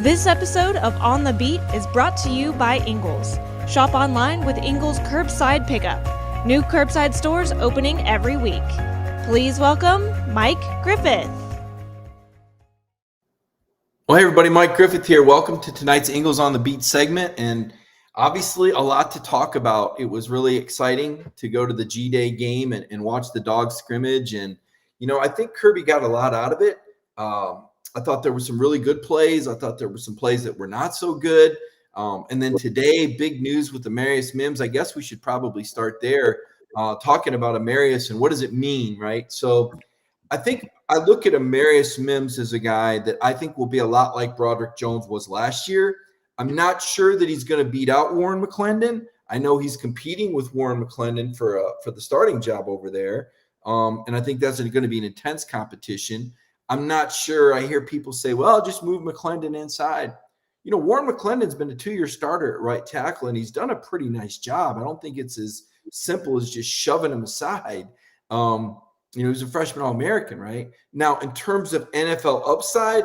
This episode of On the Beat is brought to you by Ingles. Shop online with Ingles Curbside Pickup. New curbside stores opening every week. Please welcome Mike Griffith. Well, hey everybody, Mike Griffith here. Welcome to tonight's Ingles on the Beat segment. And obviously a lot to talk about. It was really exciting to go to the G-Day game and watch the Dogs scrimmage. And, I think Kirby got a lot out of it. I thought there were some really good plays. I thought there were some plays that were not so good. And then today, big news with Amarius Mims. I guess we should probably start there, talking about Amarius and what does it mean, right? So I think I look at Amarius Mims as a guy that I think will be a lot like Broderick Jones was last year. I'm not sure that he's going to beat out Warren McClendon. I know he's competing with Warren McClendon for the starting job over there. And I think that's going to be an intense competition. I'm not sure. I hear people say, well, just move McClendon inside. Warren McClendon's been a 2-year starter at right tackle, and he's done a pretty nice job. I don't think it's as simple as just shoving him aside. He's a freshman All-American, right? Now, in terms of NFL upside,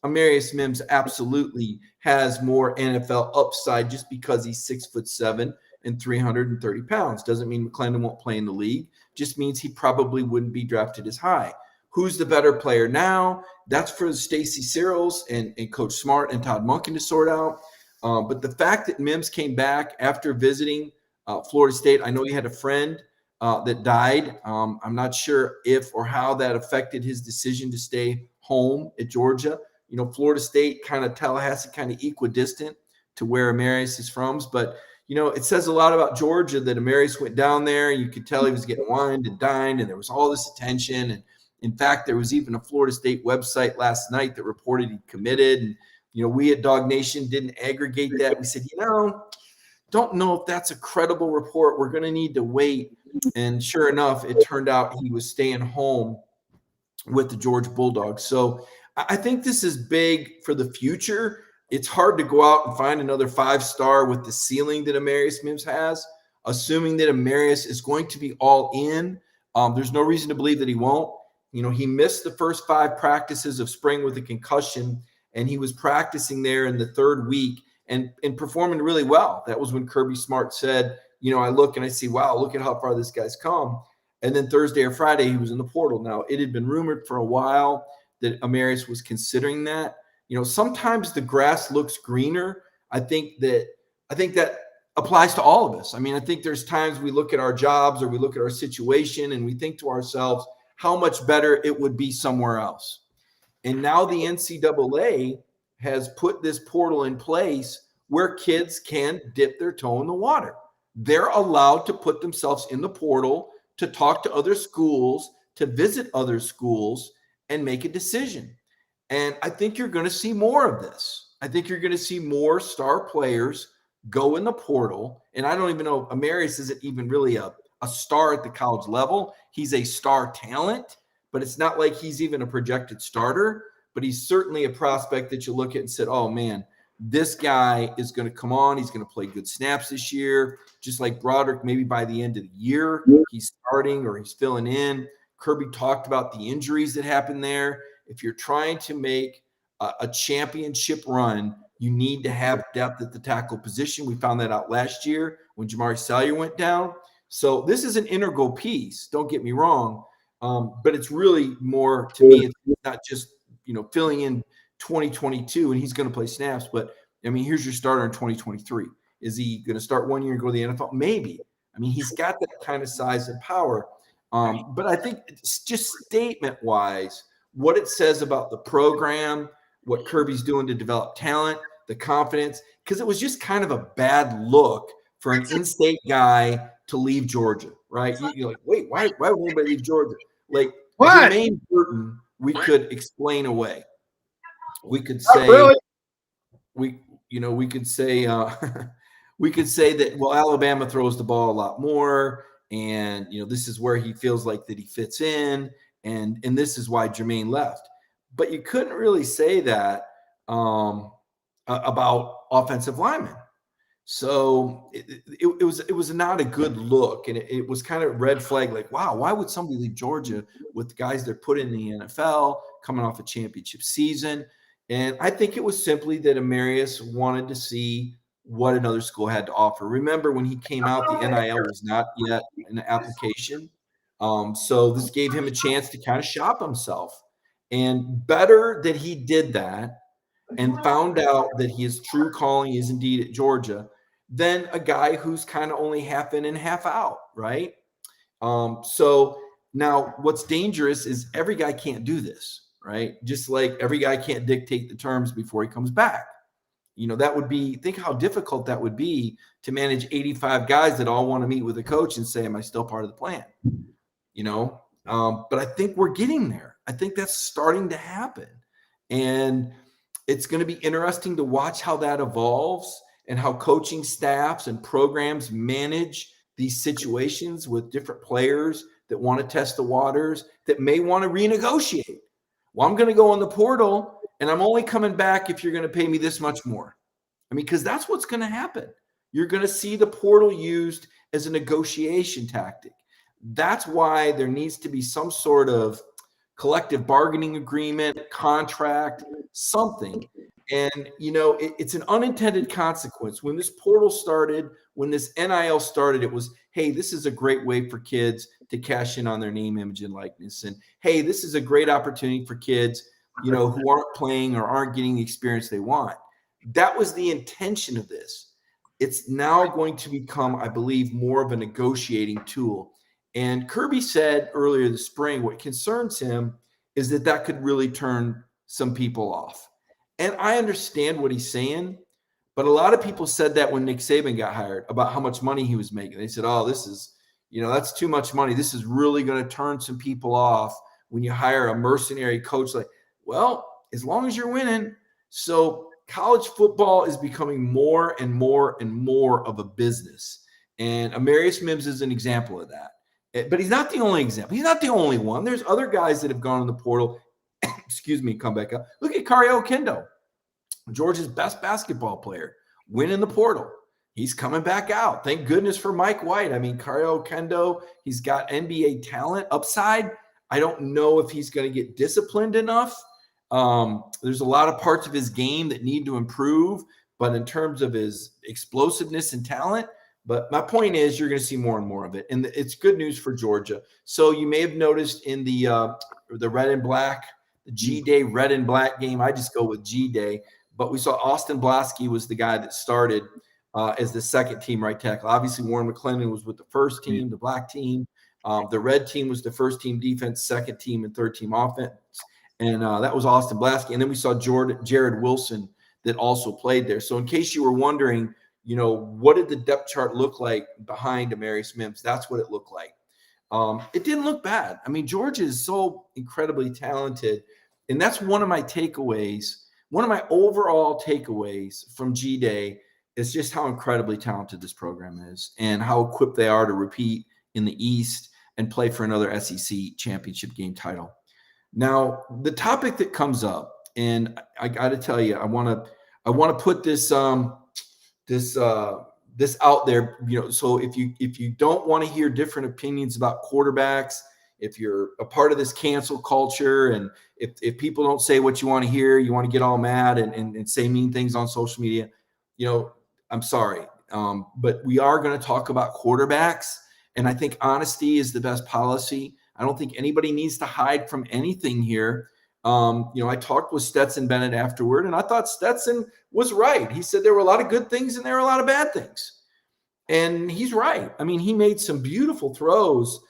Amarius Mims absolutely has more NFL upside just because he's 6'7" and 330 pounds. Doesn't mean McClendon won't play in the league. Just means he probably wouldn't be drafted as high. Who's the better player now? That's for Stacy Searles and Coach Smart and Todd Monken to sort out. But the fact that Mims came back after visiting Florida State, I know he had a friend that died. I'm not sure if or how that affected his decision to stay home at Georgia. Florida State, kind of Tallahassee, kind of equidistant to where Amarius is from. But, it says a lot about Georgia that Amarius went down there. You could tell he was getting wined and dined, and there was all this attention. And in fact, there was even a Florida State website last night that reported he committed. And, we at Dog Nation didn't aggregate that. We said, don't know if that's a credible report. We're going to need to wait. And sure enough, it turned out he was staying home with the Georgia Bulldogs. So I think this is big for the future. It's hard to go out and find another 5-star with the ceiling that Amarius Mims has, assuming that Amarius is going to be all in. There's no reason to believe that he won't. He missed the first 5 practices of spring with a concussion, and he was practicing there in the 3rd week and performing really well. That was when Kirby Smart said, I look and I see, wow, look at how far this guy's come. And then Thursday or Friday, he was in the portal. Now, it had been rumored for a while that Amarius was considering that. Sometimes the grass looks greener. I think that applies to all of us. I think there's times we look at our jobs or we look at our situation and we think to ourselves how much better it would be somewhere else. And now the NCAA has put this portal in place where kids can dip their toe in the water. They're allowed to put themselves in the portal to talk to other schools, to visit other schools, and make a decision. And I think you're going to see more of this. I think you're going to see more star players go in the portal. And I don't even know, Amarius isn't even really a star at the college level. He's a star talent, but it's not like he's even a projected starter. But he's certainly a prospect that you look at and said, oh, man, this guy is going to come on. He's going to play good snaps this year. Just like Broderick, maybe by the end of the year, he's starting or he's filling in. Kirby talked about the injuries that happened there. If you're trying to make a championship run, you need to have depth at the tackle position. We found that out last year when Jamari Salyer went down. So this is an integral piece. Don't get me wrong. But it's really more, to me, it's not just, filling in 2022 and he's going to play snaps. But, here's your starter in 2023. Is he going to start 1 year and go to the NFL? Maybe. He's got that kind of size and power. But I think it's just statement-wise, what it says about the program, what Kirby's doing to develop talent, the confidence, because it was just kind of a bad look for an in-state guy to leave Georgia, right? You're like, wait, why would anybody leave Georgia? Like, Jermaine Burton, we could explain away. We could say, we could say that, well, Alabama throws the ball a lot more, and this is where he feels like that he fits in, and this is why Jermaine left. But you couldn't really say that about offensive linemen. So it was not a good look, and it was kind of red flag. Like, wow, why would somebody leave Georgia with guys they're put in the NFL coming off a championship season? And I think it was simply that Amarius wanted to see what another school had to offer. Remember, when he came out, the NIL was not yet an application. So this gave him a chance to kind of shop himself. And better that he did that and found out that his true calling is indeed at Georgia than a guy who's kind of only half in and half out, right? So now what's dangerous is every guy can't do this, right? Just like every guy can't dictate the terms before he comes back. That would be, think how difficult that would be to manage 85 guys that all want to meet with a coach and say, am I still part of the plan? But I think we're getting there. I think that's starting to happen. And it's going to be interesting to watch how that evolves and how coaching staffs and programs manage these situations with different players that want to test the waters, that may want to renegotiate. Well, I'm going to go on the portal and I'm only coming back if you're going to pay me this much more. I mean, because that's what's going to happen. You're going to see the portal used as a negotiation tactic. That's why there needs to be some sort of collective bargaining agreement, contract, something. And, it's an unintended consequence. When this portal started, when this NIL started, it was, hey, this is a great way for kids to cash in on their name, image, and likeness. And, hey, this is a great opportunity for kids, who aren't playing or aren't getting the experience they want. That was the intention of this. It's now going to become, I believe, more of a negotiating tool. And Kirby said earlier this spring, what concerns him is that could really turn some people off. And I understand what he's saying, but a lot of people said that when Nick Saban got hired about how much money he was making. They said, oh, this is, that's too much money. This is really going to turn some people off when you hire a mercenary coach. Like, well, as long as you're winning. So college football is becoming more and more and more of a business. And Amarius Mims is an example of that. But he's not the only example. He's not the only one. There's other guys that have gone in the portal, come back up. Look at Kario Kendo, Georgia's best basketball player, went in the portal. He's coming back out. Thank goodness for Mike White. I mean, Kario Kendo, he's got NBA talent, upside. I don't know if he's going to get disciplined enough. There's a lot of parts of his game that need to improve, but in terms of his explosiveness and talent, but my point is you're going to see more and more of it. And it's good news for Georgia. So you may have noticed in the red and black, the G-Day red and black game, I just go with G-Day. But we saw Austin Blasky was the guy that started as the second team right tackle. Obviously, Warren McClendon was with the first team, the black team. The red team was the first team defense, second team, and third team offense. And that was Austin Blasky. And then we saw Jared Wilson that also played there. So in case you were wondering, what did the depth chart look like behind Amarius Mims? That's what it looked like. It didn't look bad. I mean, Georgia is so incredibly talented. And that's one of my takeaways. One of my overall takeaways from G-Day is just how incredibly talented this program is and how equipped they are to repeat in the East and play for another SEC championship game title. Now, the topic that comes up, and I got to tell you, I want to put this this out there, so if you don't want to hear different opinions about quarterbacks, if you're a part of this cancel culture, and if people don't say what you want to hear, you want to get all mad and say mean things on social media, I'm sorry. But we are going to talk about quarterbacks, and I think honesty is the best policy. I don't think anybody needs to hide from anything here. I talked with Stetson Bennett afterward, and I thought Stetson was right. He said there were a lot of good things and there were a lot of bad things. And he's right. I mean, he made some beautiful throws.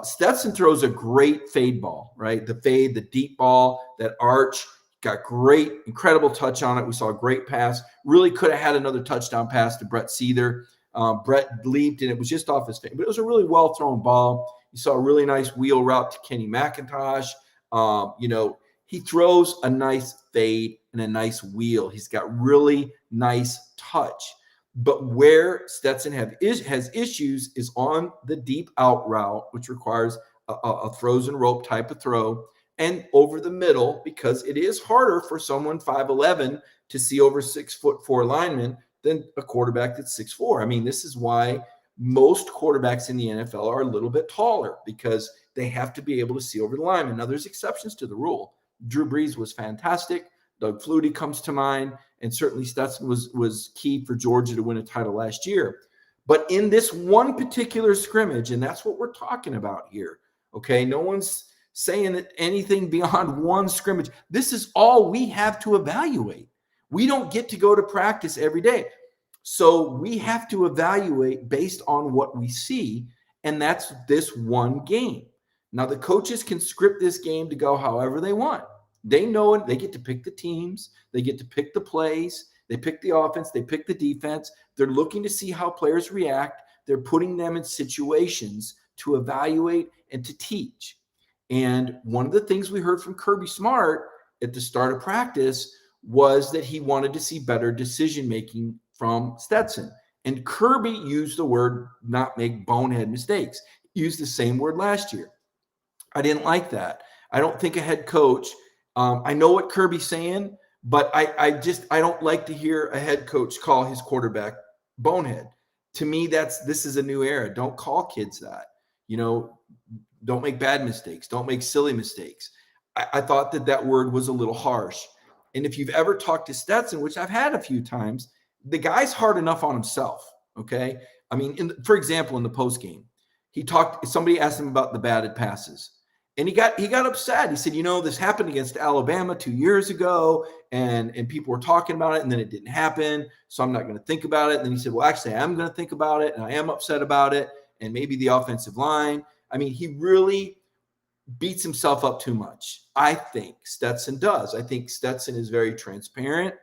Stetson throws a great fade ball, right? The fade, the deep ball, that arch, got great, incredible touch on it. We saw a great pass. Really could have had another touchdown pass to Brett Seether. Brett leaped, and it was just off his fade. But it was a really well-thrown ball. You saw a really nice wheel route to Kenny McIntosh. He throws a nice fade and a nice wheel. He's got really nice touch. But where Stetson has issues is on the deep out route, which requires a frozen rope type of throw, and over the middle, because it is harder for someone 5'11" to see over 6'4" linemen than a quarterback that's 6'4". I mean, this is why most quarterbacks in the NFL are a little bit taller, because they have to be able to see over the linemen. Now, there's exceptions to the rule. Drew Brees was fantastic. Doug Flutie comes to mind, and certainly Stetson was key for Georgia to win a title last year. But in this one particular scrimmage, and that's what we're talking about here, okay? No one's saying anything beyond one scrimmage. This is all we have to evaluate. We don't get to go to practice every day. So we have to evaluate based on what we see, and that's this one game. Now, the coaches can script this game to go however they want. They know it. They get to pick the teams. They get to pick the plays. They pick the offense. They pick the defense. They're looking to see how players react. They're putting them in situations to evaluate and to teach. And one of the things we heard from Kirby Smart at the start of practice was that he wanted to see better decision-making from Stetson. And Kirby used the word not make bonehead mistakes. He used the same word last year. I didn't like that. I don't think a head coach, I know what Kirby's saying, but I don't like to hear a head coach call his quarterback bonehead. To me, this is a new era. Don't call kids that. Don't make bad mistakes. Don't make silly mistakes. I thought that word was a little harsh. And if you've ever talked to Stetson, which I've had a few times, the guy's hard enough on himself, okay? I mean, for example, in the postgame, somebody asked him about the batted passes. And he got upset. He said, this happened against Alabama 2 years ago, and people were talking about it, and then it didn't happen, so I'm not going to think about it. And then he said, well, actually, I am going to think about it, and I am upset about it, and maybe the offensive line. I mean, he really beats himself up too much. I think Stetson does. I think Stetson is very transparent.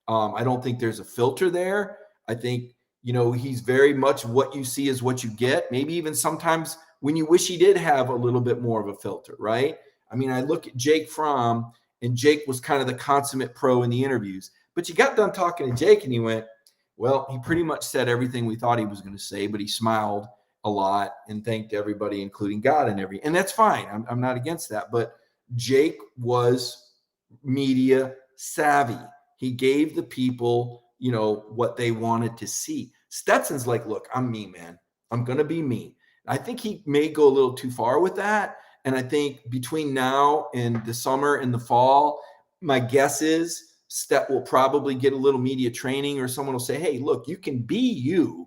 I don't think there's a filter there. I think, he's very much what you see is what you get. Maybe even sometimes when you wish he did have a little bit more of a filter, right? I mean, I look at Jake Fromm, and Jake was kind of the consummate pro in the interviews. But you got done talking to Jake, and he went, well, he pretty much said everything we thought he was going to say, but he smiled a lot and thanked everybody, including God, and that's fine. I'm not against that. But Jake was media savvy. He gave the people, what they wanted to see. Stetson's like, look, I'm me, man. I'm going to be me. I think he may go a little too far with that. And I think between now and the summer and the fall, my guess is Stet will probably get a little media training, or someone will say, hey, look, you can be you,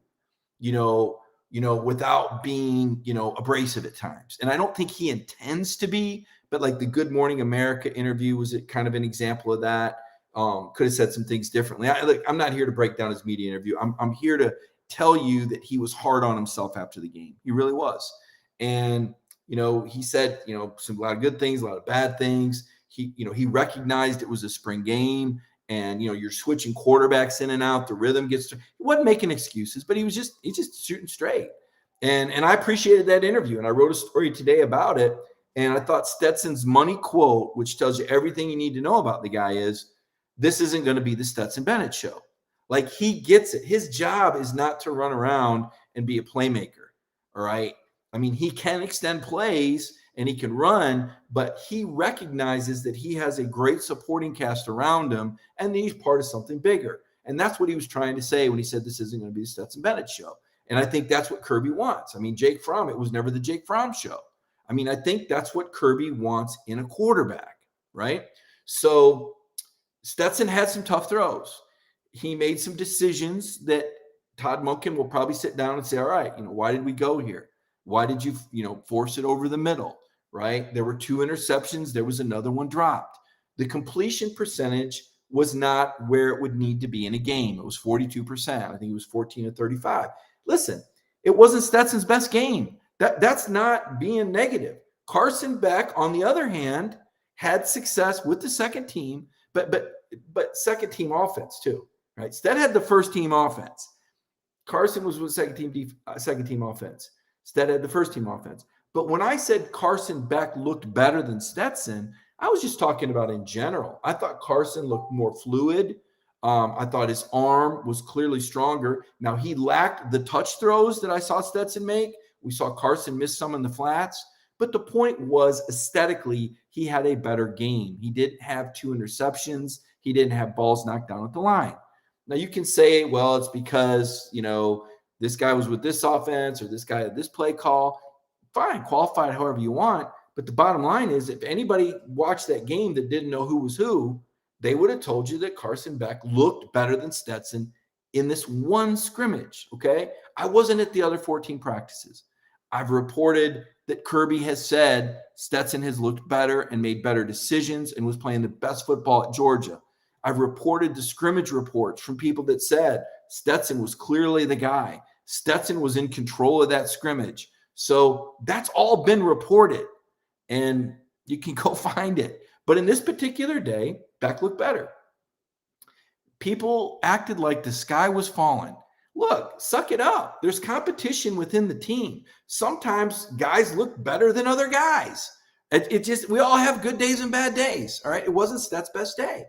without being, abrasive at times. And I don't think he intends to be, but like the Good Morning America interview was kind of an example of that. Could have said some things differently. I'm not here to break down his media interview. I'm here to tell you that he was hard on himself after the game. He really was. And, he said, a lot of good things, a lot of bad things. He recognized it was a spring game, and, you're switching quarterbacks in and out. The rhythm he wasn't making excuses, but he's just shooting straight. And I appreciated that interview. And I wrote a story today about it. And I thought Stetson's money quote, which tells you everything you need to know about the guy, is this isn't going to be the Stetson Bennett show. Like, he gets it. His job is not to run around and be a playmaker. All right. I mean, he can extend plays and he can run, but he recognizes that he has a great supporting cast around him, and he's part of something bigger. And that's what he was trying to say when he said this isn't going to be the Stetson Bennett show. And I think that's what Kirby wants. I mean, Jake Fromm, it was never the Jake Fromm show. I mean, I think that's what Kirby wants in a quarterback, right? So Stetson had some tough throws. He made some decisions that Todd Monken will probably sit down and say, all right, why did we go here? Why did you, force it over the middle, right? There were 2 interceptions. There was another one dropped. The completion percentage was not where it would need to be in a game. It was 42%. I think it was 14 of 35. Listen, it wasn't Stetson's best game. That's not being negative. Carson Beck, on the other hand, had success with the second team, but second team offense too, right? Stet had the first team offense. Carson was with second team offense. Stet had the first team offense. But when I said Carson Beck looked better than Stetson, I was just talking about in general. I thought Carson looked more fluid. I thought his arm was clearly stronger. Now, he lacked the touch throws that I saw Stetson make. We saw Carson miss some in the flats. But the point was, aesthetically, he had a better game. He didn't have 2 interceptions. He didn't have balls knocked down at the line. Now, you can say, well, it's because, this guy was with this offense or this guy had this play call. Fine, qualify it however you want. But the bottom line is, if anybody watched that game that didn't know who was who, they would have told you that Carson Beck looked better than Stetson in this one scrimmage, okay? I wasn't at the other 14 practices. I've reported that Kirby has said Stetson has looked better and made better decisions and was playing the best football at Georgia. I've reported the scrimmage reports from people that said Stetson was clearly the guy. Stetson was in control of that scrimmage. So that's all been reported, and you can go find it. But in this particular day, Beck looked better. People acted like the sky was falling. Look, suck it up. There's competition within the team. Sometimes guys look better than other guys. It just, we all have good days and bad days. All right. It wasn't Stet's best day.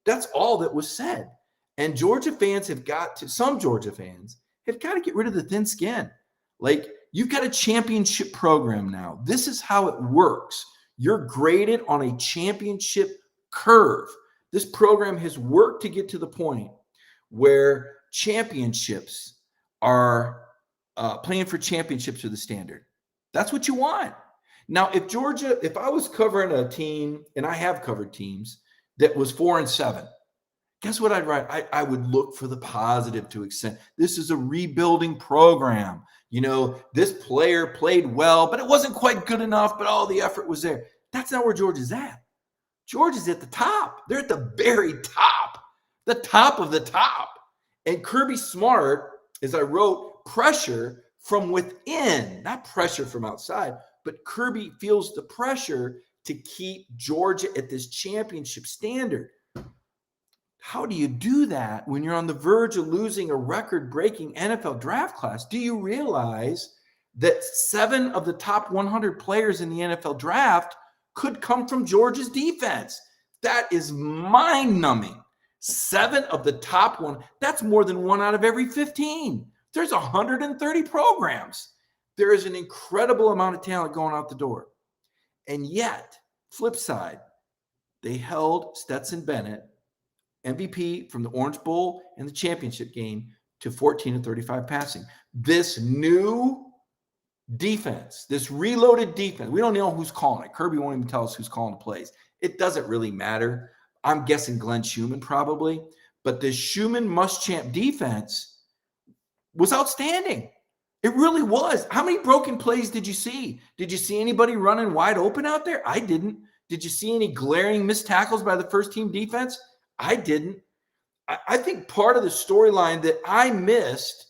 That's all that was said. And Georgia fans have got to, some Georgia fans have got to get rid of the thin skin. Like, you've got a championship program now. This is how it works. You're graded on a championship curve. This program has worked to get to the point where championships are playing for championships are the standard. That's what you want. Now, if I was covering a team, and I have covered teams that was 4-7, guess what I'd write? I would look for the positive to extent. This is a rebuilding program. You know, this player played well, but it wasn't quite good enough, but all the effort was there. That's not where Georgia's at. Georgia's at the top. They're at the very top, the top of the top. And Kirby Smart, as I wrote, pressure from within, not pressure from outside, but Kirby feels the pressure to keep Georgia at this championship standard. How do you do that when you're on the verge of losing a record-breaking NFL draft class? Do you realize that 7 of the top 100 players in the NFL draft could come from Georgia's defense? That is mind-numbing. 7 of the top one, that's more than 1 out of every 15. There's 130 programs. There is an incredible amount of talent going out the door. And yet, flip side, they held Stetson Bennett, MVP from the Orange Bowl and the championship game, to 14 of 35 passing. This new defense, this reloaded defense, we don't know who's calling it. Kirby won't even tell us who's calling the plays. It doesn't really matter. I'm guessing Glenn Schumann probably. But the Schumann Muschamp defense was outstanding. It really was. How many broken plays did you see? Did you see anybody running wide open out there? I didn't. Did you see any glaring missed tackles by the first team defense? I didn't. I think part of the storyline that I missed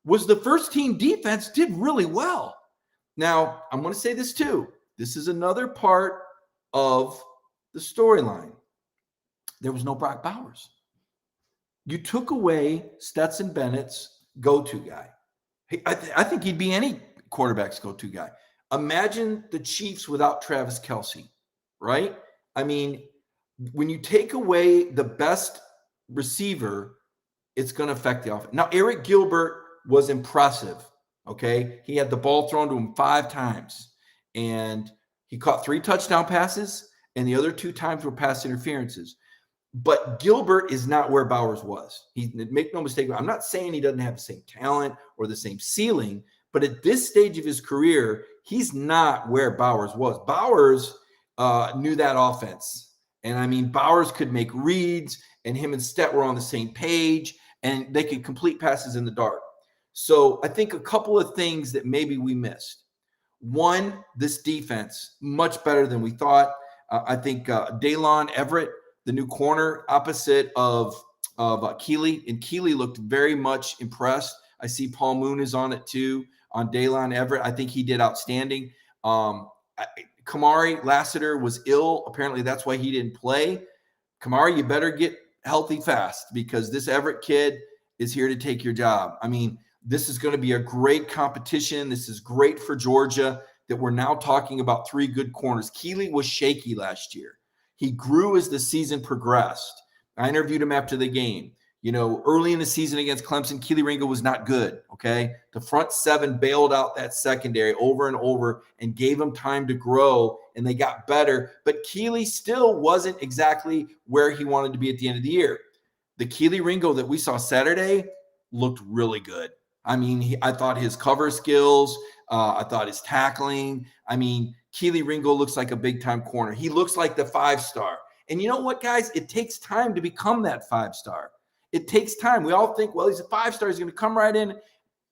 was the first team defense did really well. Now, I'm going to say this too. This is another part of the storyline. There was no Brock Bowers. You took away Stetson Bennett's go-to guy. I think he'd be any quarterback's go-to guy. Imagine the Chiefs without Travis Kelce, right? I mean, when you take away the best receiver, it's going to affect the offense. Now, Eric Gilbert was impressive, okay? He had the ball thrown to him 5 times, and he caught 3 touchdown passes, and the other 2 times were pass interferences. But Gilbert is not where Bowers was. Make no mistake, I'm not saying he doesn't have the same talent or the same ceiling, but at this stage of his career, he's not where Bowers was. Bowers knew that offense. And I mean, Bowers could make reads, and him and Stet were on the same page, and they could complete passes in the dark. So I think a couple of things that maybe we missed. One, this defense, much better than we thought. I think Daylon Everett, the new corner opposite of Keeley, and Keeley looked very much impressed. I see Paul Moon is on it too, on Daylon Everett. I think he did outstanding. Kamari Lassiter was ill. Apparently that's why he didn't play. Kamari, you better get healthy fast, because this Everett kid is here to take your job. I mean, this is going to be a great competition. This is great for Georgia that we're now talking about 3 good corners. Keeley was shaky last year. He grew as the season progressed. I interviewed him after the game. You know, early in the season against Clemson, Keeley Ringo was not good, okay? The front 7 bailed out that secondary over and over and gave him time to grow, and they got better. But Keeley still wasn't exactly where he wanted to be at the end of the year. The Keeley Ringo that we saw Saturday looked really good. I mean, I thought his cover skills, I thought his tackling. I mean, Keeley Ringo looks like a big-time corner. He looks like the 5-star. And you know what, guys? It takes time to become that 5-star. It takes time. We all think, well, he's a 5-star. He's going to come right in.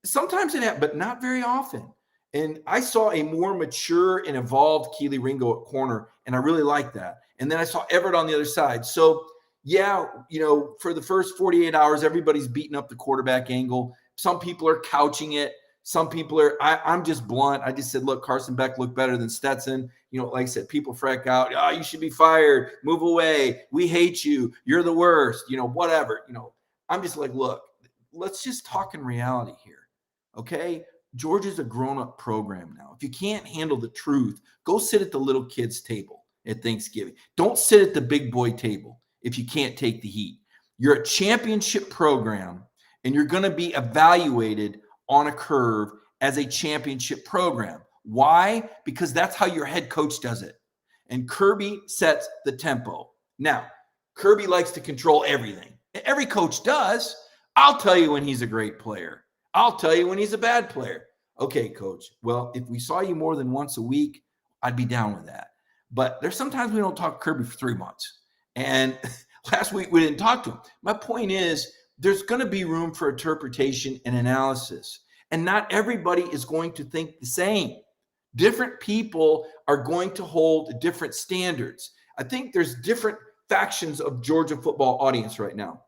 Sometimes it happens, but not very often. And I saw a more mature and evolved Keely Ringo at corner, and I really liked that. And then I saw Everett on the other side. So, yeah, for the first 48 hours, everybody's beating up the quarterback angle. Some people are couching it. Some people are, I'm just blunt. I just said, look, Carson Beck looked better than Stetson. Like I said, people freak out. Oh, you should be fired. Move away. We hate you. You're the worst. Whatever. I'm just like, look, let's just talk in reality here. Okay? Georgia's a grown-up program now. If you can't handle the truth, go sit at the little kids' table at Thanksgiving. Don't sit at the big boy table if you can't take the heat. You're a championship program, and you're going to be evaluated on a curve as a championship program. Why? Because that's how your head coach does it. And Kirby sets the tempo. Now, Kirby likes to control everything. Every coach does. I'll tell you when he's a great player. I'll tell you when he's a bad player. Okay, coach. Well, if we saw you more than once a week, I'd be down with that. But there's sometimes we don't talk to Kirby for 3 months. And last week we didn't talk to him. My point is, there's going to be room for interpretation and analysis. And not everybody is going to think the same. Different people are going to hold different standards. I think there's different factions of Georgia football audience right now.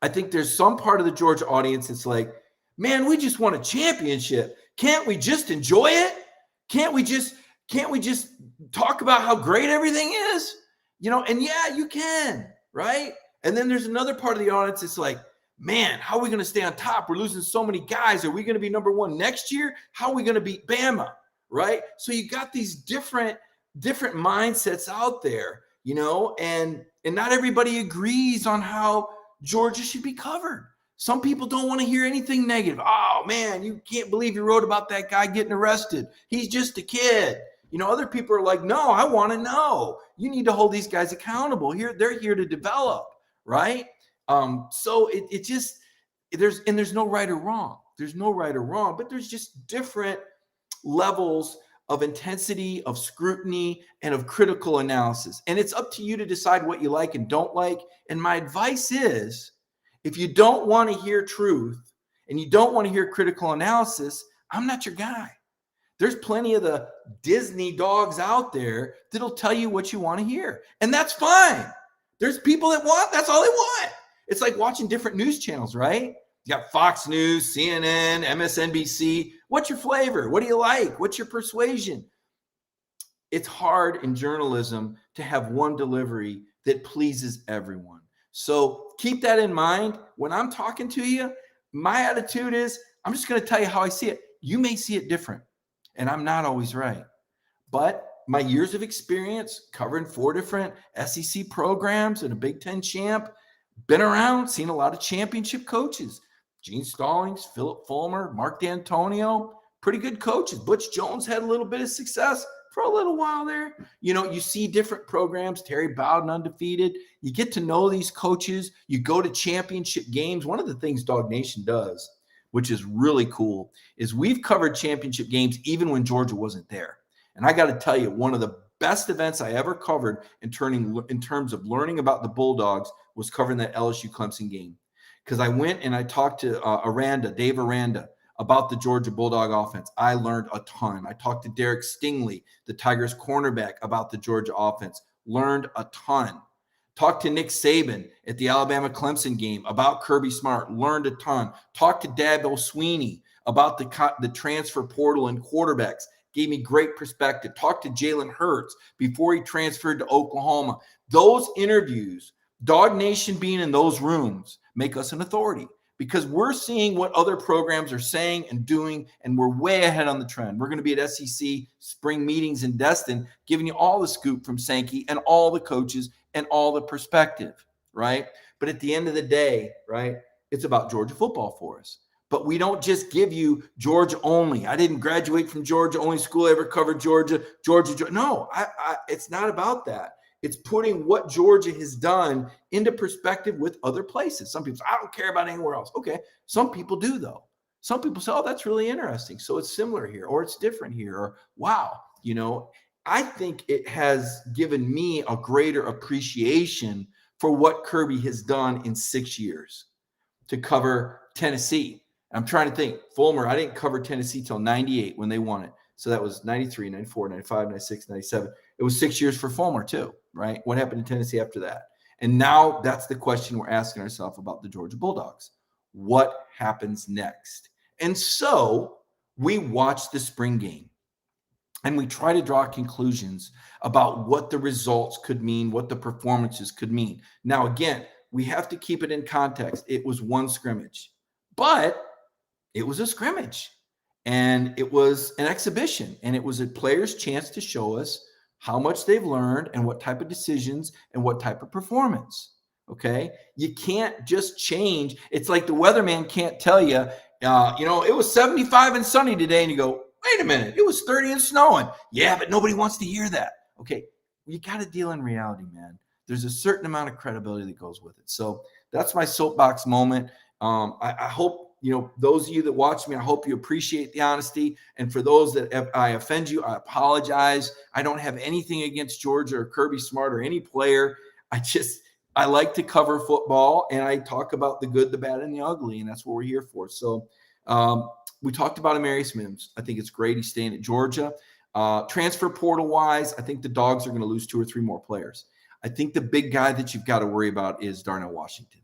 I think there's some part of the Georgia audience that's like, man, we just won a championship. Can't we just enjoy it? Can't we just talk about how great everything is? And yeah, you can, right? And then there's another part of the audience that's like, man, how are we going to stay on top? We're losing so many guys. Are we going to be number one next year? How are we going to beat Bama, right? So you got these different mindsets out there, and not everybody agrees on how Georgia should be covered. Some people don't want to hear anything negative. Oh, man, you can't believe you wrote about that guy getting arrested. He's just a kid. Other people are like, no, I want to know. You need to hold these guys accountable. They're here to develop, right? So it just, there's no right or wrong. There's no right or wrong, but there's just different levels of intensity, of scrutiny, and of critical analysis. And it's up to you to decide what you like and don't like. And my advice is, if you don't want to hear truth and you don't want to hear critical analysis, I'm not your guy. There's plenty of the Disney dogs out there that'll tell you what you want to hear. And that's fine. There's people that's all they want. It's like watching different news channels, right? You got Fox News, CNN, MSNBC. What's your flavor? What do you like? What's your persuasion? It's hard in journalism to have one delivery that pleases everyone. So keep that in mind. When I'm talking to you, my attitude is, I'm just going to tell you how I see it. You may see it different, and I'm not always right. But my years of experience covering 4 different SEC programs and a Big Ten champ, been around, seen a lot of championship coaches. Gene Stallings, Philip Fulmer, Mark D'Antonio, pretty good coaches. Butch Jones had a little bit of success for a little while there. You see different programs, Terry Bowden undefeated. You get to know these coaches. You go to championship games. One of the things Dog Nation does, which is really cool, is we've covered championship games even when Georgia wasn't there. And I got to tell you, one of the best events I ever covered in terms of learning about the Bulldogs was covering that LSU Clemson game. Because I went and I talked to Dave Aranda, about the Georgia Bulldog offense. I learned a ton. I talked to Derek Stingley, the Tigers cornerback, about the Georgia offense. Learned a ton. Talked to Nick Saban at the Alabama-Clemson game about Kirby Smart. Learned a ton. Talked to Dabo Sweeney about the transfer portal and quarterbacks. Gave me great perspective. Talked to Jalen Hurts before he transferred to Oklahoma. Those interviews, Dog Nation being in those rooms, make us an authority because we're seeing what other programs are saying and doing, and we're way ahead on the trend. We're going to be at SEC spring meetings in Destin, giving you all the scoop from Sankey and all the coaches and all the perspective, right? But at the end of the day, right, it's about Georgia football for us. But we don't just give you Georgia only. I didn't graduate from Georgia, only school I ever covered Georgia. No, it's not about that. It's putting what Georgia has done into perspective with other places. Some people say, I don't care about anywhere else. Okay. Some people do, though. Some people say, oh, that's really interesting. So it's similar here, or it's different here, or wow, I think it has given me a greater appreciation for what Kirby has done in 6 years to cover Tennessee. I'm trying to think. Fulmer, I didn't cover Tennessee till 98 when they won it. So that was 93, 94, 95, 96, 97. It was 6 years for Fulmer too, right? What happened in Tennessee after that? And now that's the question we're asking ourselves about the Georgia Bulldogs. What happens next? And so we watch the spring game and we try to draw conclusions about what the results could mean, what the performances could mean. Now, again, we have to keep it in context. It was one scrimmage, but it was a scrimmage and it was an exhibition, and it was a player's chance to show us how much they've learned and what type of decisions and what type of performance. Okay. You can't just change. It's like the weatherman can't tell you, it was 75 and sunny today. And you go, wait a minute, it was 30 and snowing. Yeah, but nobody wants to hear that. Okay. You got to deal in reality, man. There's a certain amount of credibility that goes with it. So that's my soapbox moment. I hope, those of you that watch me, I hope you appreciate the honesty. And for those that I offend you, I apologize. I don't have anything against Georgia or Kirby Smart or any player. I like to cover football, and I talk about the good, the bad, and the ugly, and that's what we're here for. So we talked about Amarius Mims. I think it's great he's staying at Georgia. Transfer portal-wise, I think the Dogs are going to lose 2 or 3 more players. I think the big guy that you've got to worry about is Darnell Washington.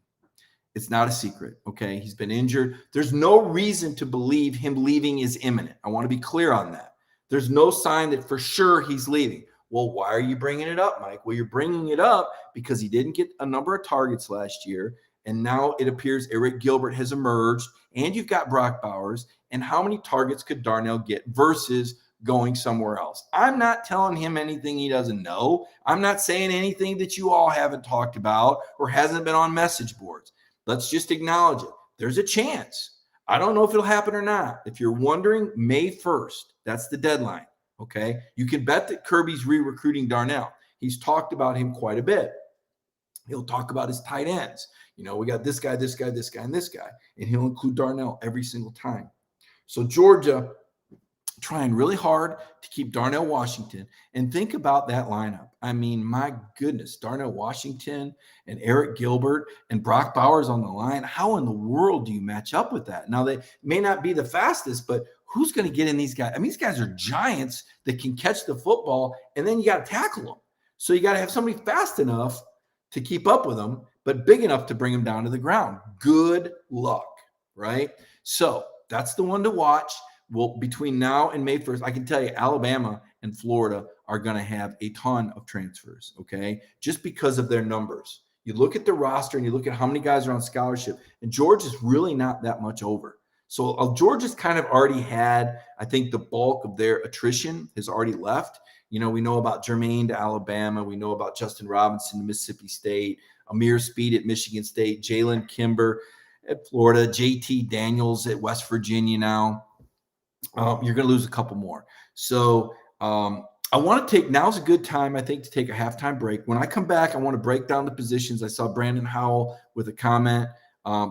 It's not a secret, okay? He's been injured. There's no reason to believe him leaving is imminent. I want to be clear on that. There's no sign that for sure he's leaving. Well, why are you bringing it up, Mike? Well, you're bringing it up because he didn't get a number of targets last year, and now it appears Eric Gilbert has emerged, and you've got Brock Bowers, and how many targets could Darnell get versus going somewhere else? I'm not telling him anything he doesn't know. I'm not saying anything that you all haven't talked about or hasn't been on message boards. Let's just acknowledge it. There's a chance. I don't know if it'll happen or not. If you're wondering, May 1st, that's the deadline, okay? You can bet that Kirby's re-recruiting Darnell. He's talked about him quite a bit. He'll talk about his tight ends. We got this guy, this guy, this guy, and this guy, and he'll include Darnell every single time. So Georgia trying really hard to keep Darnell Washington, and think about that lineup. I mean, my goodness, Darnell Washington and Eric Gilbert and Brock Bowers on the line. How in the world do you match up with that? Now, they may not be the fastest, but who's going to get in these guys? I mean, these guys are giants that can catch the football, and then you got to tackle them. So you got to have somebody fast enough to keep up with them, but big enough to bring them down to the ground. Good luck, right? So that's the one to watch. Well, between now and May 1st, I can tell you Alabama and Florida are going to have a ton of transfers, okay, just because of their numbers. You look at the roster and you look at how many guys are on scholarship, and Georgia's really not that much over. So Georgia's kind of already had, I think, the bulk of their attrition has already left. We know about Jermaine to Alabama. We know about Justin Robinson to Mississippi State, Amir Speed at Michigan State, Jalen Kimber at Florida, JT Daniels at West Virginia now. You're going to lose a couple more. So I want to now's a good time, I think, to take a halftime break. When I come back, I want to break down the positions. I saw Brandon Howell with a comment,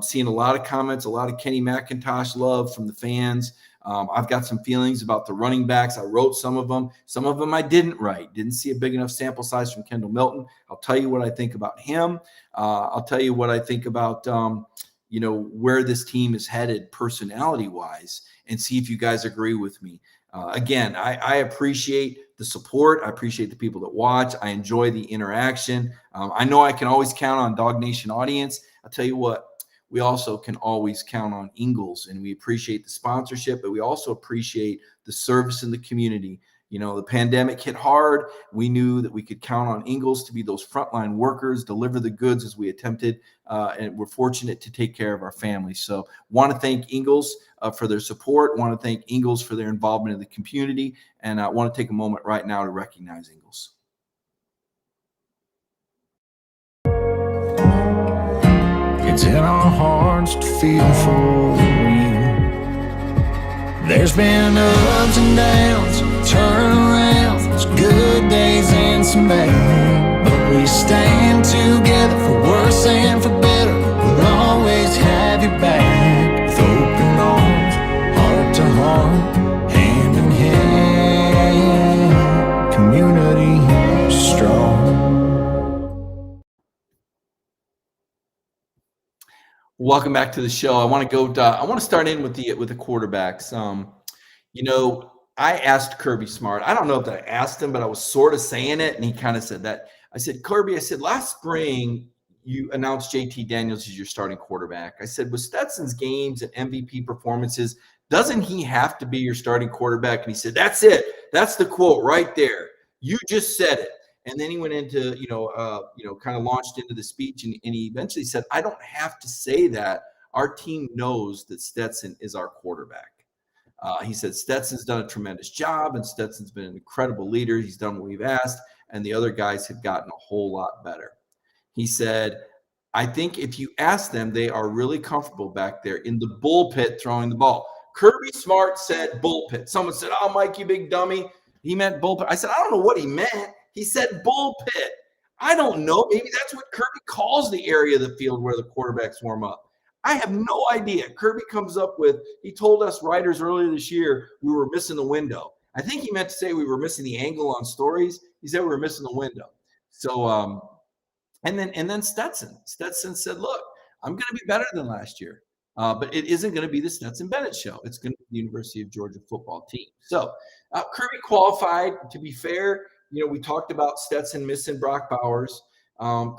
seeing a lot of comments, a lot of Kenny McIntosh love from the fans. I've got some feelings about the running backs. I wrote some of them. Some of them I didn't write. Didn't see a big enough sample size from Kendall Milton. I'll tell you what I think about him. I'll tell you what I think about where this team is headed personality-wise, and see if you guys agree with me. Again, I appreciate the support. I appreciate the people that watch. I enjoy the interaction. I know I can always count on Dog Nation audience. I'll tell you what, we also can always count on Ingles, and we appreciate the sponsorship, but we also appreciate the service in the community. The pandemic hit hard. We knew that we could count on Ingles to be those frontline workers, deliver the goods as we attempted, and we're fortunate to take care of our families. So want to thank Ingles for their support. Want to thank Ingles for their involvement in the community, and I want to take a moment right now to recognize Ingles. It's in our hearts to feel for you. There's been ups and downs, turnarounds, good days and some bad, but we stand together for worse and for better. We'll always have your back, with open arms, heart to heart, hand in hand, community. Welcome back to the show. I want to start in with the quarterbacks. I asked Kirby Smart. I don't know if I asked him, but I was sort of saying it, and he kind of said that. I said, Kirby, I said, last spring you announced JT Daniels as your starting quarterback. I said, with Stetson's games and MVP performances, doesn't he have to be your starting quarterback? And he said, that's it. That's the quote right there. You just said it. And then he went into, kind of launched into the speech, and he eventually said, I don't have to say that. Our team knows that Stetson is our quarterback. He said Stetson's done a tremendous job, and Stetson's been an incredible leader. He's done what we've asked, and the other guys have gotten a whole lot better. He said, I think if you ask them, they are really comfortable back there in the bullpit throwing the ball. Kirby Smart said bullpit. Someone said, oh, Mike, you big dummy. He meant bullpit. I said, I don't know what he meant. He said bullpit. I don't know. Maybe that's what Kirby calls the area of the field where the quarterbacks warm up. I have no idea. Kirby comes up with, he told us writers earlier this year we were missing the window. I think he meant to say we were missing the angle on stories. He said we were missing the window. So, and then Stetson said, look, I'm going to be better than last year. But it isn't going to be the Stetson Bennett show. It's going to be the University of Georgia football team. So Kirby qualified. To be fair, we talked about Stetson missing Brock Bowers.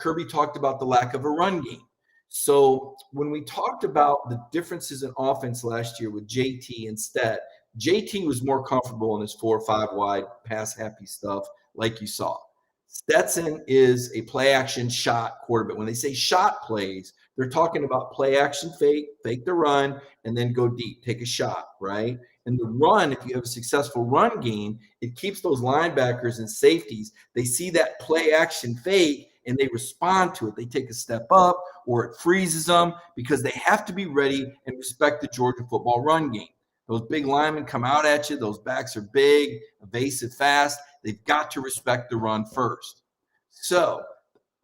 Kirby talked about the lack of a run game. So when we talked about the differences in offense last year with JT and Stet, JT was more comfortable in his 4 or 5 wide pass happy stuff like you saw. Stetson is a play action shot quarterback. When they say shot plays, they're talking about play action fake the run, and then go deep, take a shot, right? And the run, if you have a successful run game, it keeps those linebackers and safeties. They see that play action fake and they respond to it. They take a step up, or it freezes them because they have to be ready and respect the Georgia football run game. Those big linemen come out at you. Those backs are big, evasive, fast. They've got to respect the run first. So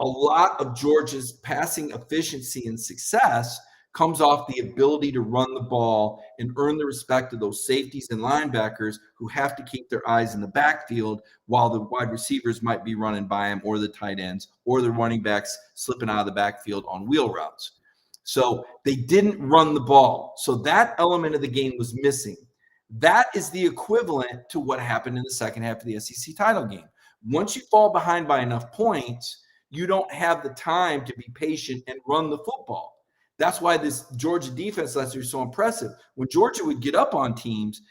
a lot of Georgia's passing efficiency and success comes off the ability to run the ball and earn the respect of those safeties and linebackers who have to keep their eyes in the backfield while the wide receivers might be running by them, or the tight ends, or the running backs slipping out of the backfield on wheel routes. So they didn't run the ball. So that element of the game was missing. That is the equivalent to what happened in the second half of the SEC title game. Once you fall behind by enough points, you don't have the time to be patient and run the football. That's why this Georgia defense last year was so impressive. When Georgia would get up on teams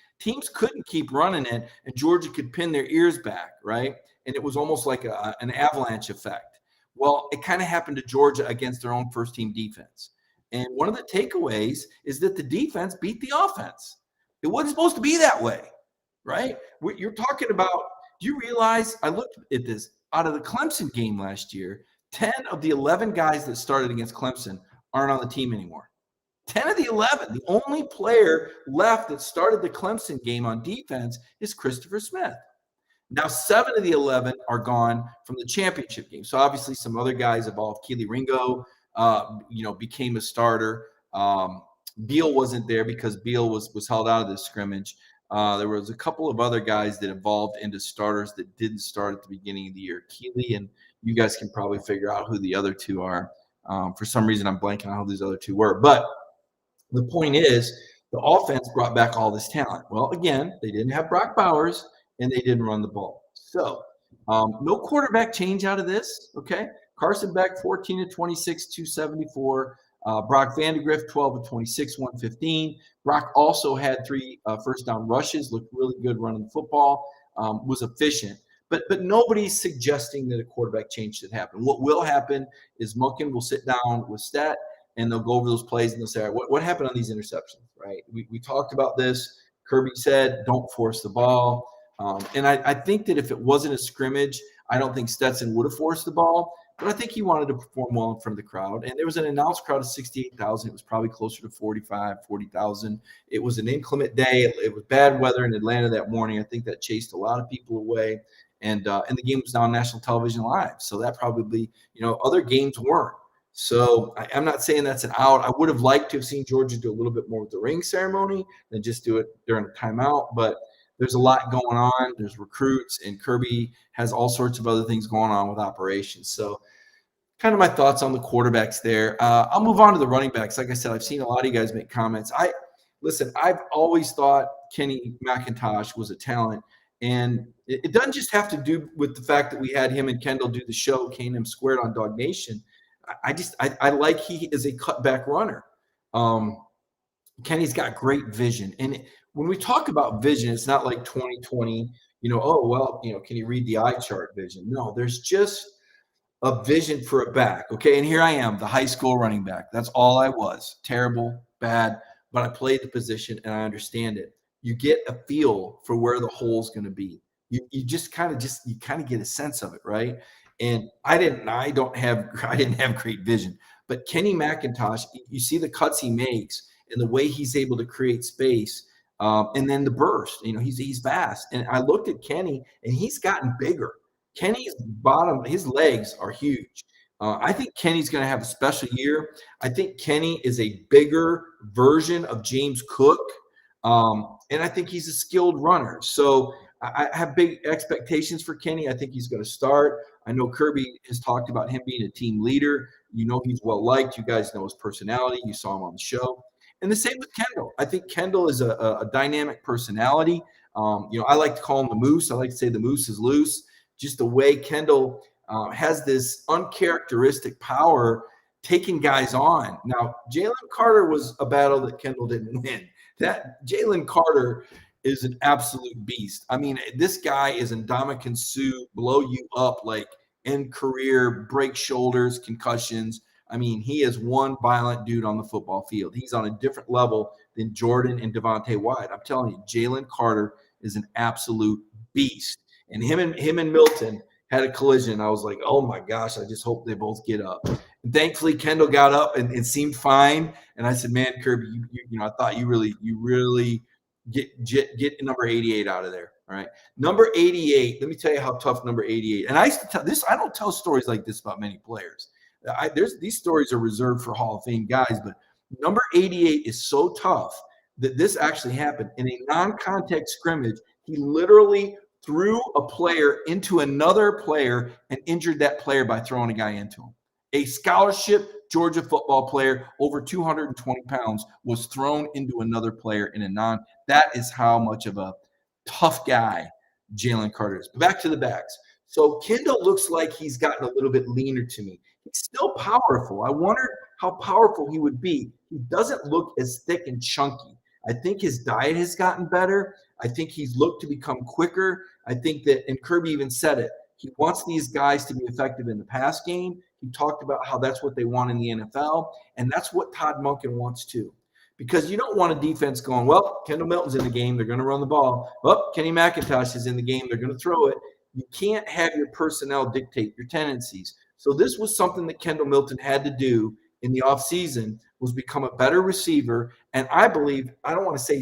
couldn't keep running it, and Georgia could pin their ears back, right? And it was almost like an avalanche effect. Well, it kind of happened to Georgia against their own first-team defense. And one of the takeaways is that the defense beat the offense. It wasn't supposed to be that way, right? You're talking about, do you realize, I looked at this, out of the Clemson game last year, 10 of the 11 guys that started against Clemson aren't on the team anymore. 10 of the 11. The only player left that started the Clemson game on defense is Christopher Smith. Now, 7 of the 11 are gone from the championship game. So obviously some other guys evolved. Keely Ringo, became a starter. Beal wasn't there because Beal was held out of this scrimmage. There was a couple of other guys that evolved into starters that didn't start at the beginning of the year. Keely, and you guys can probably figure out who the other two are. For some reason, I'm blanking on who these other two were. But the point is, the offense brought back all this talent. Well, again, they didn't have Brock Bowers, and they didn't run the ball. So no quarterback change out of this, okay? Carson Beck, 14 of 26, 274. Brock Vandegrift, 12 of 26, 115. Brock also had 3 first down rushes, looked really good running the football, was efficient. But nobody's suggesting that a quarterback change should happen. What will happen is Munkin will sit down with Stat, and they'll go over those plays, and they'll say, all right, what happened on these interceptions, right? We talked about this. Kirby said, don't force the ball. And I think that if it wasn't a scrimmage, I don't think Stetson would have forced the ball. But I think he wanted to perform well in front of the crowd. And there was an announced crowd of 68,000. It was probably closer to 40,000. It was an inclement day. It was bad weather in Atlanta that morning. I think that chased a lot of people away. And the game was now on national television live. So that probably, other games weren't. So I'm not saying that's an out. I would have liked to have seen Georgia do a little bit more with the ring ceremony than just do it during a timeout. But there's a lot going on. There's recruits, and Kirby has all sorts of other things going on with operations. So kind of my thoughts on the quarterbacks there. I'll move on to the running backs. Like I said, I've seen a lot of you guys make comments. Listen, I've always thought Kenny McIntosh was a talent. And it doesn't just have to do with the fact that we had him and Kendall do the show, K&M Squared on Dog Nation. I like he is a cutback runner. Kenny's got great vision. And when we talk about vision, it's not like 2020, can you read the eye chart vision? No, there's just a vision for a back. Okay. And here I am, the high school running back. That's all I was. Terrible, bad, but I played the position and I understand it. You get a feel for where the hole's going to be. You just kind of get a sense of it, right? And I didn't have great vision, but Kenny McIntosh, you see the cuts he makes and the way he's able to create space, and then the burst. He's fast. And I looked at Kenny, and he's gotten bigger. Kenny's his legs are huge. I think Kenny's going to have a special year. I think Kenny is a bigger version of James Cook, and I think he's a skilled runner. So I have big expectations for Kenny. I think he's going to start. I know Kirby has talked about him being a team leader. He's well-liked. You guys know his personality. You saw him on the show. And the same with Kendall. I think Kendall is a dynamic personality. I like to call him the Moose. I like to say the Moose is loose. Just the way Kendall has this uncharacteristic power taking guys on. Now, Jalen Carter was a battle that Kendall didn't win. That Jalen Carter is an absolute beast. I mean, this guy is Ndamukong Suh, blow you up like end career, break shoulders, concussions. I mean, he is one violent dude on the football field. He's on a different level than Jordan and Devontae Wyatt. I'm telling you, Jalen Carter is an absolute beast. And him and Milton had a collision. I was like, oh my gosh, I just hope they both get up. And thankfully, Kendall got up and seemed fine. And I said, man, Kirby, I thought you really get number 88 out of there. All right. Number 88, let me tell you how tough number 88. And I used to tell this, I don't tell stories like this about many players. These stories are reserved for Hall of Fame guys, but number 88 is so tough that this actually happened in a non-contact scrimmage. He literally threw a player into another player and injured that player by throwing a guy into him. A scholarship Georgia football player over 220 pounds was thrown into another player in a non. That is how much of a tough guy Jalen Carter is. But back to the backs. So Kendall looks like he's gotten a little bit leaner to me. He's still powerful. I wondered how powerful he would be. He doesn't look as thick and chunky. I think his diet has gotten better. I think he's looked to become quicker. I think that, and Kirby even said it, he wants these guys to be effective in the pass game. He talked about how that's what they want in the NFL, and that's what Todd Monken wants too. Because you don't want a defense going, well, Kendall Milton's in the game, they're going to run the ball. Well, Kenny McIntosh is in the game, they're going to throw it. You can't have your personnel dictate your tendencies. So this was something that Kendall Milton had to do in the offseason, was become a better receiver. And I believe, I don't want to say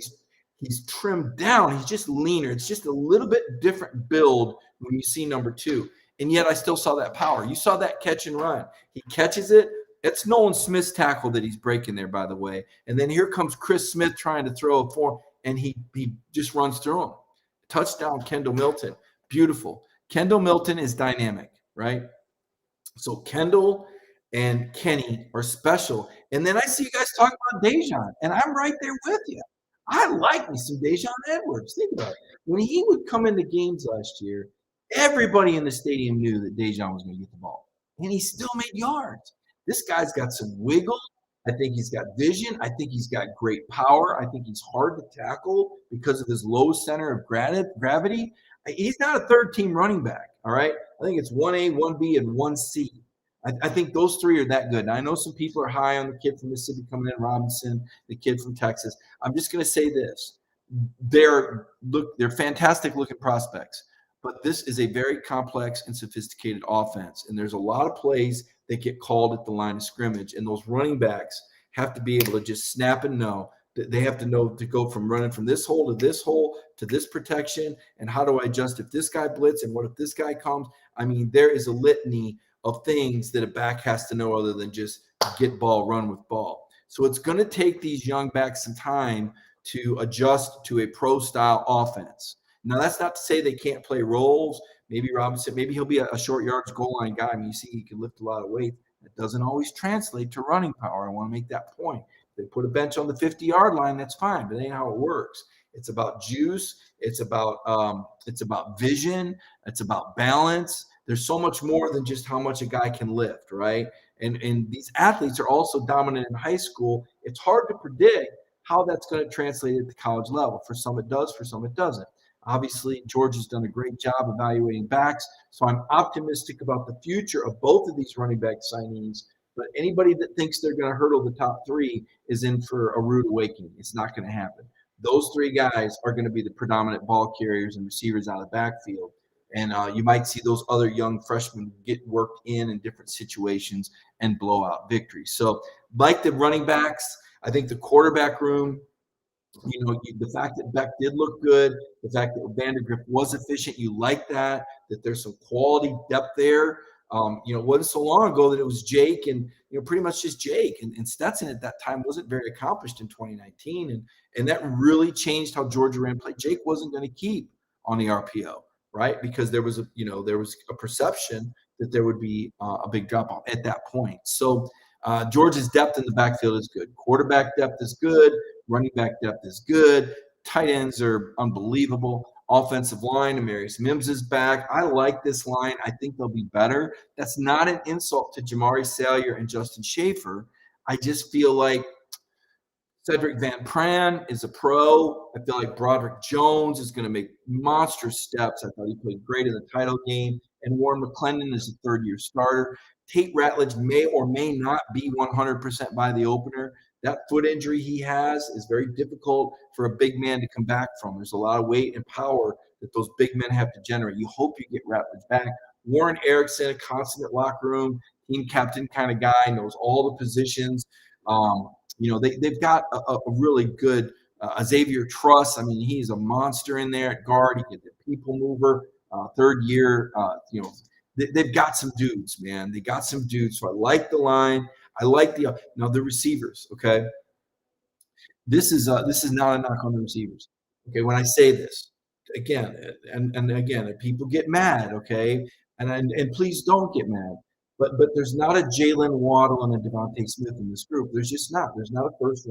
he's trimmed down, he's just leaner. It's just a little bit different build when you see number 2. And yet I still saw that power. You saw that catch and run. He catches it. It's Nolan Smith's tackle that he's breaking there, by the way. And then here comes Chris Smith trying to throw a form, and he just runs through him. Touchdown, Kendall Milton. Beautiful. Kendall Milton is dynamic, right? So Kendall and Kenny are special. And then I see you guys talking about Dejon, and I'm right there with you. I like me some Dejon Edwards. Think about it. When he would come into games last year, everybody in the stadium knew that Dejon was going to get the ball, and he still made yards. This guy's got some wiggle. I think he's got vision. I think he's got great power. I think he's hard to tackle because of his low center of gravity. He's not a third-team running back, all right? I think it's 1A, 1B, and 1C. I think those 3 are that good. Now, I know some people are high on the kid from Mississippi coming in, Robinson, the kid from Texas. I'm just going to say this. They're fantastic-looking prospects, but this is a very complex and sophisticated offense, and there's a lot of plays that get called at the line of scrimmage, and those running backs have to be able to just snap and know. They have to know to go from running from this hole to this protection, and how do I adjust if this guy blitz, and what if this guy comes? I mean, there is a litany of things that a back has to know other than just get ball, run with ball. So it's going to take these young backs some time to adjust to a pro-style offense. Now, that's not to say they can't play roles. Maybe Robinson, maybe he'll be a short yards goal line guy. I mean, you see he can lift a lot of weight. It doesn't always translate to running power. I want to make that point. They put a bench on the 50-yard line, that's fine, but that ain't how it works. It's about juice. It's about vision. It's about balance. There's so much more than just how much a guy can lift, right? And these athletes are also dominant in high school. It's hard to predict how that's going to translate at the college level. For some it does, for some it doesn't. Obviously, George has done a great job evaluating backs, so I'm optimistic about the future of both of these running back signees. But anybody that thinks they're going to hurdle the top three is in for a rude awakening. It's not going to happen. Those three guys are going to be the predominant ball carriers and receivers out of the backfield. And you might see those other young freshmen get worked in different situations and blow out victories. So, like the running backs, I think the quarterback room, the fact that Beck did look good, the fact that Vandergrift was efficient, you like that there's some quality depth there. It wasn't so long ago that it was Jake and, pretty much just Jake. And Stetson at that time wasn't very accomplished in 2019. And that really changed how Georgia ran play. Jake wasn't going to keep on the RPO, right? Because there was a perception that there would be a big drop off at that point. So Georgia's depth in the backfield is good. Quarterback depth is good. Running back depth is good. Tight ends are unbelievable. Offensive line, Amarius Mims is back. I like this line. I think they'll be better. That's not an insult to Jamari Salyer and Justin Schaefer. I just feel like Cedric Van Pran is a pro. I feel like Broderick Jones is going to make monstrous steps. I thought he played great in the title game. And Warren McClendon is a third-year starter. Tate Ratledge may or may not be 100% by the opener. That foot injury he has is very difficult for a big man to come back from. There's a lot of weight and power that those big men have to generate. You hope you get Ratledge back. Warren Erickson, a consummate locker room, team captain kind of guy, knows all the positions. They've got a really good Xavier Truss. I mean, he's a monster in there at guard. He can be a people mover. Third year, they've got some dudes, man. They got some dudes. So I like the line. I like the receivers. Okay, this is not a knock on the receivers. Okay, when I say this again, and again, people get mad. Okay, and please don't get mad. But there's not a Jalen Waddle and a Devontae Smith in this group. There's just not. There's not a first